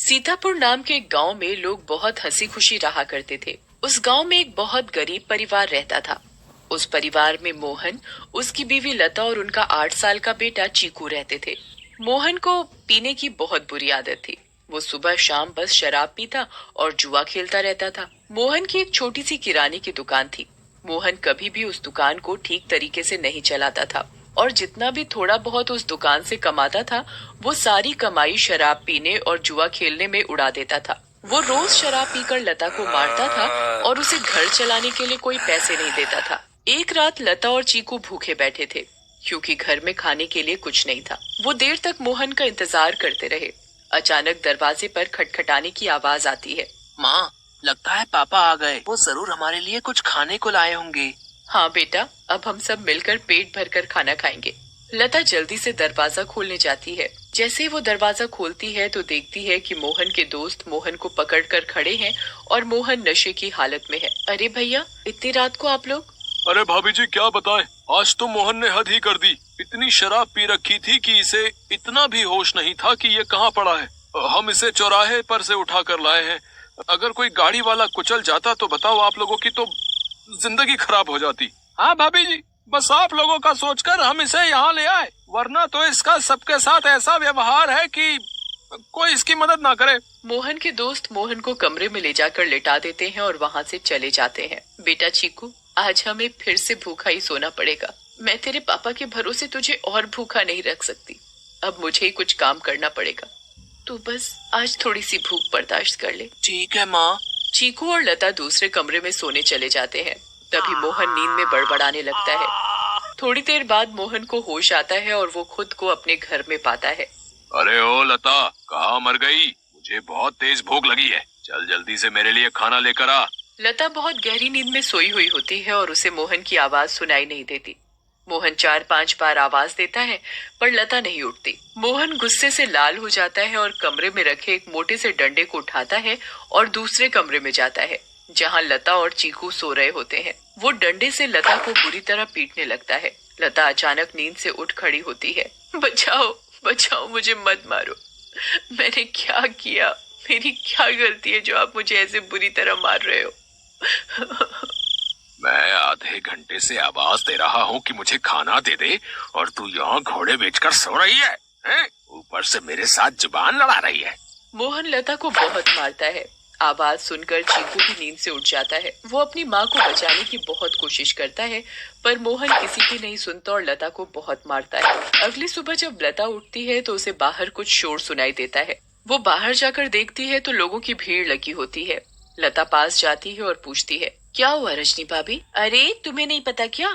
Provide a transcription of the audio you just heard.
सीतापुर नाम के एक गांव में लोग बहुत हंसी खुशी रहा करते थे। उस गांव में एक बहुत गरीब परिवार रहता था। उस परिवार में मोहन, उसकी बीवी लता और उनका 8 साल का बेटा चीकू रहते थे। मोहन को पीने की बहुत बुरी आदत थी। वो सुबह शाम बस शराब पीता और जुआ खेलता रहता था। मोहन की एक छोटी सी किराने की दुकान थी। मोहन कभी भी उस दुकान को ठीक तरीके से नहीं चलाता था और जितना भी थोड़ा बहुत उस दुकान से कमाता था वो सारी कमाई शराब पीने और जुआ खेलने में उड़ा देता था। वो रोज शराब पीकर लता को मारता था और उसे घर चलाने के लिए कोई पैसे नहीं देता था। एक रात लता और चीकू भूखे बैठे थे क्योंकि घर में खाने के लिए कुछ नहीं था। वो देर तक मोहन का इंतजार करते रहे। अचानक दरवाजे पर खटखटाने की आवाज आती है। माँ, लगता है पापा आ गए। वो जरूर हमारे लिए कुछ खाने को लाए होंगे। हाँ बेटा, अब हम सब मिलकर पेट भरकर खाना खाएंगे। लता जल्दी से दरवाजा खोलने जाती है। जैसे ही वो दरवाजा खोलती है तो देखती है कि मोहन के दोस्त मोहन को पकड़कर खड़े हैं और मोहन नशे की हालत में है। अरे भैया, इतनी रात को आप लोग? अरे भाभी जी, क्या बताएं, आज तो मोहन ने हद ही कर दी। इतनी शराब पी रखी थी कि इसे इतना भी होश नहीं था कि ये कहाँ पड़ा है। हम इसे चौराहे पर से उठा कर लाए हैं। अगर कोई गाड़ी वाला कुचल जाता तो बताओ, आप लोगों की तो जिंदगी खराब हो जाती। हाँ भाभी जी, बस आप लोगों का सोचकर हम इसे यहाँ ले आए, वरना तो इसका सबके साथ ऐसा व्यवहार है कि कोई इसकी मदद ना करे। मोहन के दोस्त मोहन को कमरे में ले जाकर लिटा देते हैं और वहाँ से चले जाते हैं। बेटा चीकू, आज हमें फिर से भूखा ही सोना पड़ेगा। मैं तेरे पापा के भरोसे तुझे और भूखा नहीं रख सकती। अब मुझे ही कुछ काम करना पड़ेगा। तू बस आज थोड़ी सी भूख बर्दाश्त कर ले। ठीक है माँ। चीकू और लता दूसरे कमरे में सोने चले जाते हैं। तभी मोहन नींद में बड़बड़ाने लगता है। थोड़ी देर बाद मोहन को होश आता है और वो खुद को अपने घर में पाता है। अरे ओ लता, कहाँ मर गई? मुझे बहुत तेज भूख लगी है, चल जल्दी से मेरे लिए खाना लेकर आ। लता बहुत गहरी नींद में सोई हुई होती है और उसे मोहन की आवाज सुनाई नहीं देती। मोहन 4-5 बार आवाज देता है पर लता नहीं उठती। मोहन गुस्से से लाल हो जाता है और कमरे में रखे एक मोटे से डंडे को उठाता है और दूसरे कमरे में जाता है जहाँ लता और चीकू सो रहे होते हैं। वो डंडे से लता को बुरी तरह पीटने लगता है। लता अचानक नींद से उठ खड़ी होती है। बचाओ बचाओ, मुझे मत मारो। मैंने क्या किया? मेरी क्या गलती है जो आप मुझे ऐसे बुरी तरह मार रहे हो? मैं आधे घंटे से आवाज दे रहा हूँ कि मुझे खाना दे दे और तू यहाँ घोड़े बेचकर सो रही है, हैं? ऊपर से मेरे साथ जुबान लड़ा रही है। मोहन लता को बहुत मारता है। आवाज सुनकर चीकू भी नींद से उठ जाता है। वो अपनी माँ को बचाने की बहुत कोशिश करता है पर मोहन किसी की नहीं सुनता और लता को बहुत मारता है। अगली सुबह जब लता उठती है तो उसे बाहर कुछ शोर सुनाई देता है। वो बाहर जाकर देखती है तो लोगों की भीड़ लगी होती है। लता पास जाती है और पूछती है, क्या हुआ रजनी भाभी? अरे तुम्हें नहीं पता क्या,